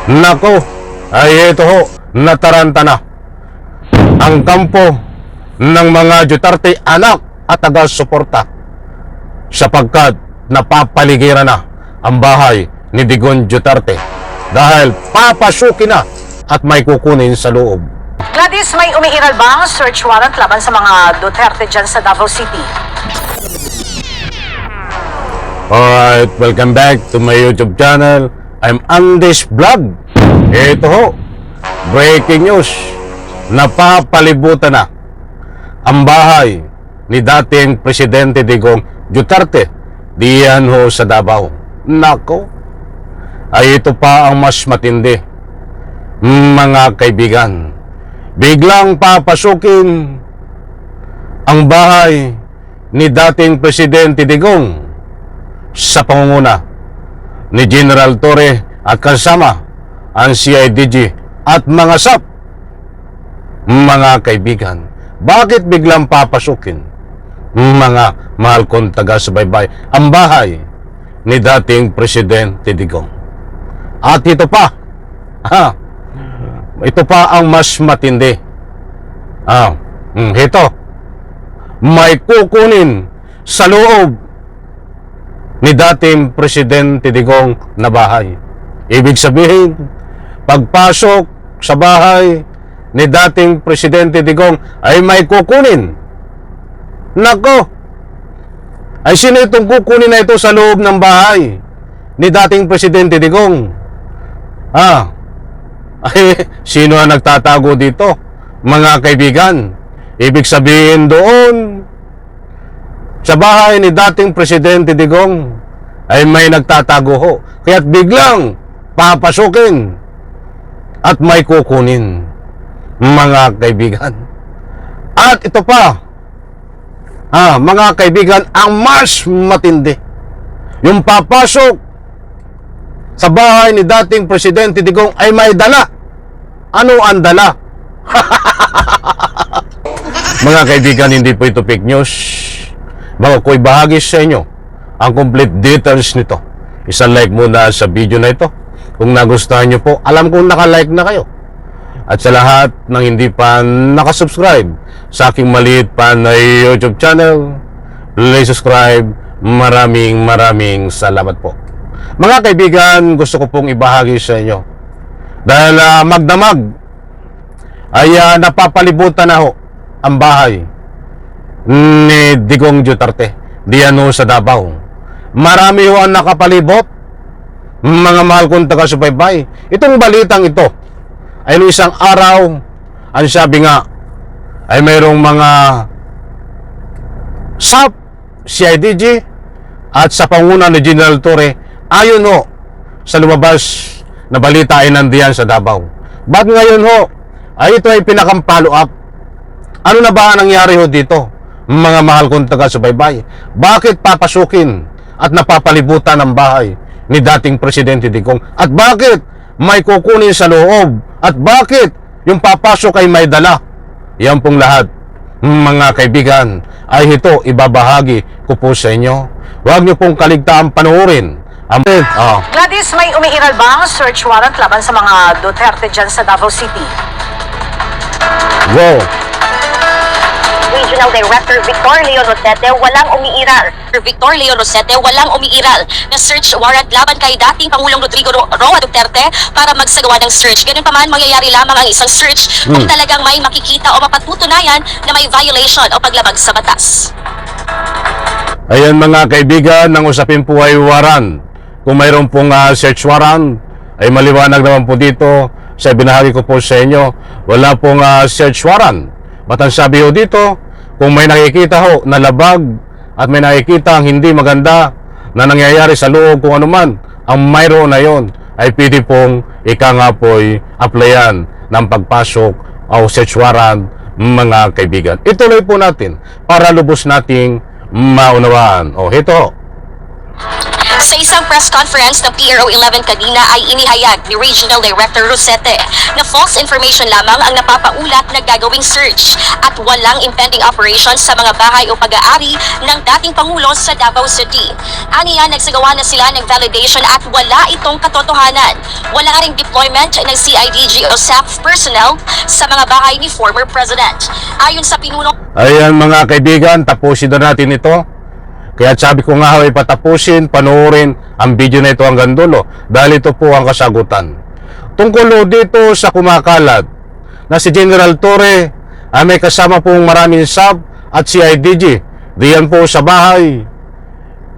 Nako, ay ito ho, nataranta na ang kampo ng mga Duterte anak at taga-suporta sapagkat napapaligiran na ang bahay ni Digong Duterte dahil papasukin na at may kukunin sa loob. Gladys, may umiiral ba ang search warrant laban sa mga Duterte dyan sa Davao City? Alright, welcome back to my YouTube channel. I'm Andes Vlog. Ito ho, breaking news. Napapalibutan na ang bahay ni dating Presidente Digong Duterte diyan ho sa Davao. Nako, ay ito pa ang mas matindi. Mga kaibigan, biglang papasukin ang bahay ni dating Presidente Digong sa pangunguna ni General Torre at kasama ang CIDG at mga SAP. Mga kaibigan, bakit biglang papasukin mga mahal kong taga-subaybay ang bahay ni dating Presidente Digong? At ito pa, ito pa ang mas matindi. Ito, may kukunin sa loob ni dating Presidente Digong na bahay. Ibig sabihin, pagpasok sa bahay ni dating Presidente Digong ay may kukunin. Nako! Ay sino itong kukunin na ito sa loob ng bahay ni dating Presidente Digong? Ay, sino ang nagtatago dito? Mga kaibigan, ibig sabihin doon sa bahay ni dating Presidente Digong ay may nagtatago ho. Kaya't biglang papasukin at may kukunin, mga kaibigan. At ito pa, mga kaibigan, ang mas matindi. Yung papasok sa bahay ni dating Presidente Digong ay may dala. Ano ang dala? Mga kaibigan, hindi po ito fake news. Bago ko'y bahagi sa inyo ang complete details nito, isa-like muna sa video na ito kung nagustuhan nyo po. Alam kong naka-like na kayo. At sa lahat ng hindi pa nakasubscribe sa aking maliit pa na YouTube channel, please subscribe. Maraming salamat po. Mga kaibigan, gusto ko pong ibahagi sa inyo dahil magdamag ay napapalibutan na ho ang bahay ni Digong Duterte diyan ho sa Davao. Marami ho ang nakapalibot, mga mahal kong taga-subaybay. Itong balitang ito ay noong isang araw, ang sabi nga ay mayroong mga SAP, CIDG at sa panguna ni General Torre, ayon ho sa lumabas na balita ay nandiyan sa Davao. Ba't ngayon ho ay ito ay pinakang-follow up? Ano na ba ang nangyari ho dito, mga mahal kong taga-subaybay? Bakit papasukin at napapalibutan ang bahay ni dating Presidente Digong? At bakit may kukunin sa loob? At bakit yung papasok ay may dala? Yan pong lahat, mga kaibigan, ay ito ibabahagi ko po sa inyo. Huwag niyo pong kaligtaan panoorin. Gladys, may umiiral ba ang search warrant laban sa mga Duterte dyan sa Davao City? Wow! Regional Director Victor Leo Rosete walang umiiral. Victor Leo Rosete walang umiiral na search warrant laban kay dating Pangulong Rodrigo Roa Duterte para magsagawa ng search. Ganun pa man, mangyayari lamang ang isang search kung talagang may makikita o mapatutunayan na may violation o paglabag sa batas. Ayan mga kaibigan, ang usapin po ay warrant. Kung mayroon pong search warrant, ay maliwanag naman po dito sa binahagi ko po sa inyo. Wala pong search warrant. Ba't ang sabi ho dito, kung may nakikita ho na labag at may nakikita ang hindi maganda na nangyayari sa loob kung ano man, ang mayroon na yon ay pwede pong ika nga po'y applyan ng pagpasok o search warrant, mga kaibigan. Ituloy po natin para lubos nating maunawaan. O, ito. Sa isang press conference ng PRO 11 kanina ay inihayag ni Regional Director Rosete na false information lamang ang napapaulat na gagawing search at walang impending operations sa mga bahay o pag-aari ng dating Pangulo sa Davao City. Aniya, nagsagawa na sila ng validation at wala itong katotohanan. Wala ring deployment ng CIDG o SAF personnel sa mga bahay ni former President. Ayon sa pinuno Ayan mga kaibigan, tapusin na natin ito. Kaya sabi ko nga ay patapusin, panoorin ang video na ito hanggang dulo dahil ito po ang kasagutan. Tungkol dito sa kumakalat na si General Torre ay may kasama pong maraming SAF at CIDG diyan po sa bahay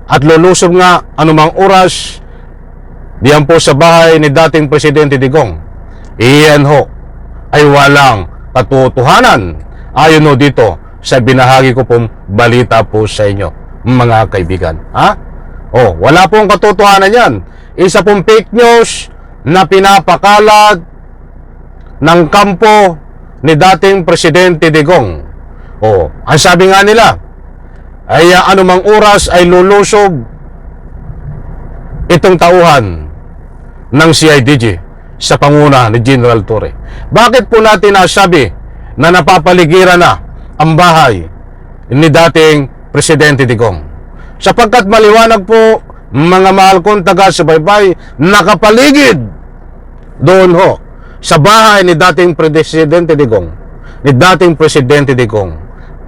at lulusob nga anumang oras diyan po sa bahay ni dating Presidente Digong. Iyan ho ay walang katotohanan ayon ho dito sa binahagi ko pong balita po sa inyo mga kaibigan. Ha? Oh, wala pong katotohanan yan. Isa pong fake news na pinapakalat ng kampo ni dating Presidente Digong. Oh, ang sabi nga nila ay anumang oras ay lulusob itong tauhan ng CIDG sa panguna ni General Torre. Bakit po natin nasabi na napapaligiran na ang bahay ni dating Presidente Digong? Sapagkat maliwanag po mga mahal kong taga-subaybay, nakapaligid doon ho sa bahay ni dating Presidente Digong,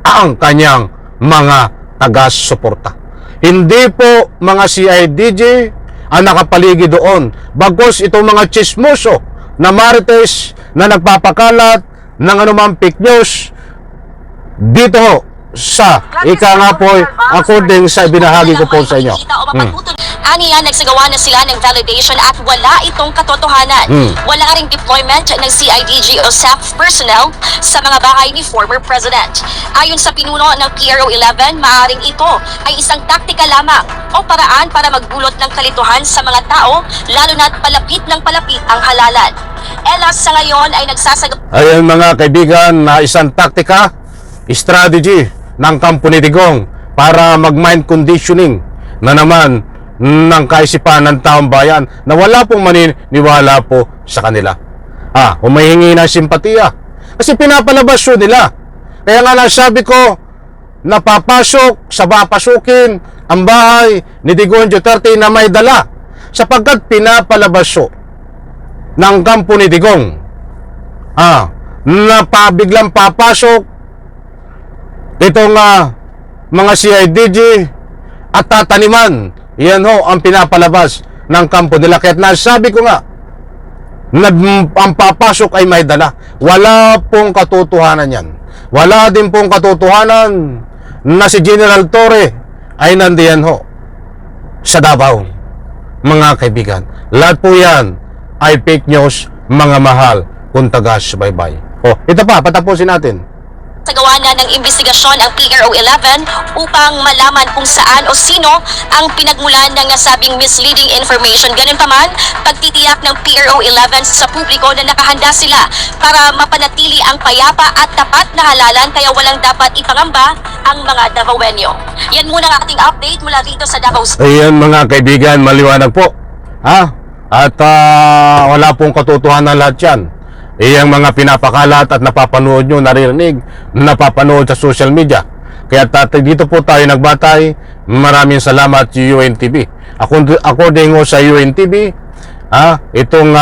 ang kanyang mga taga-suporta. Hindi po mga CIDG ang nakapaligid doon, bagos itong mga chismoso na marites na nagpapakalat ng anumang fake news dito ho sa ika nga po according sa binahagi ko po sa inyo. Aniya, nagsagawa na sila ng validation at wala itong katotohanan. Wala ring deployment ng CIDG o SAF personnel sa mga bahay ni former President. Ayon sa pinuno ng PRO 11, maaaring ito ay isang taktika lamang o paraan para magbulot ng kalituhan sa mga tao, lalo na't palapit ng palapit ang halalan. Elas sa ngayon ay nagsasagawa. Ayan mga kaibigan, na isang taktika, strategy ng kampo ni Digong para mag-mind conditioning na naman ng kaisipan ng taong bayan na wala pong maniniwala po sa kanila. Humihingi ng simpatiya kasi pinapalabas yun nila. Kaya nga nasabi ko, napapasok sa papasukin ang bahay ni Digong Duterte na may dala sapagkat pinapalabas yun ng kampo ni Digong na biglang papasok itong mga CIDG at tataniman. Yan ho ang pinapalabas ng kampo nila. Kaya nasabi ko nga na ang papasok ay may dala. Wala pong katotohanan yan. Wala din pong katotohanan na si General Torre ay nandiyan ho sa Davao. Mga kaibigan, lahat po yan ay fake news, mga mahal kung taga-subaybay. Ito pa, patapusin natin. Sagawa na ng investigasyon ang PRO 11 upang malaman kung saan o sino ang pinagmulan ng nasabing misleading information. Ganun pa man, pagtitiyak ng PRO 11 sa publiko na nakahanda sila para mapanatili ang payapa at tapat na halalan, kaya walang dapat ipangamba ang mga Davaoenyo. Yan muna ang ating update mula rito sa Davao City. Ayan mga kaibigan, maliwanag po. At wala pong katotohanan lahat yan. Iyang mga pinapakalat at napapanood nyo, naririnig, napapanood sa social media. Kaya dito po tayo nagbatay. Maraming salamat UNTV. According sa UNTV, itong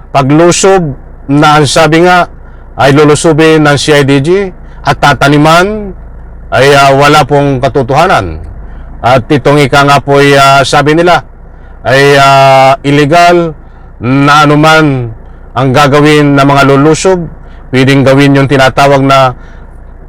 paglusob na ang sabi nga ay lulusubin ng CIDG at tataniman ay wala pong katotohanan. At itong ika nga po ay sabi nila ay illegal na anuman ang gagawin ng mga lulusob, pwedeng gawin yung tinatawag na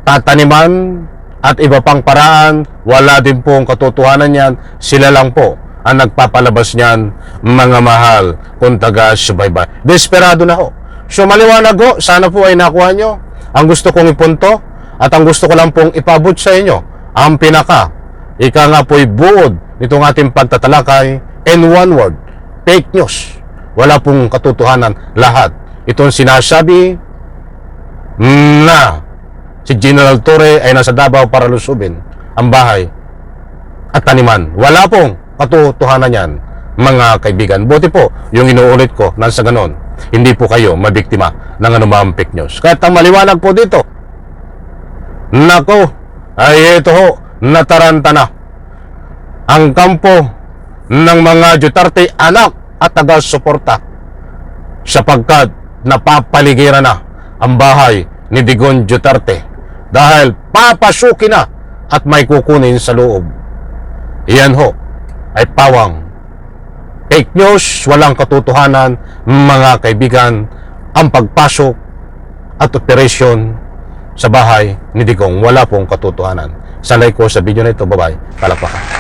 tataniman at iba pang paraan. Wala din pong katotohanan yan. Sila lang po ang nagpapalabas niyan, mga mahal kung taga-subaybay. Desperado na ho. So maliwanag ho, sana po ay nakuha nyo ang gusto kong ipunto at ang gusto ko lang pong ipabot sa inyo ang ika nga po'y buod nitong ating pagtatalakay. In one word, fake news. Wala pong katotohanan lahat. Itong sinasabi na si General Torre ay nasa Davao para lusubin ang bahay at taniman. Wala pong katotohanan yan, mga kaibigan. Buti po, yung inuulit ko, nang sa ganon, hindi po kayo mabiktima ng anumang fake news. Kahit ang maliwanag po dito, nako, ay ito ho, nataranta na ang kampo ng mga Duterte anak at taga-suporta sapagkat napapaligiran na ang bahay ni Digong Duterte dahil papasukin na at may kukunin sa loob. Iyan ho ay pawang fake news, walang katotohanan, mga kaibigan, ang pagpasok at operasyon sa bahay ni Digong. Wala pong katotohanan. Sanay ko sa video na ito. Bye-bye. Palakpakan.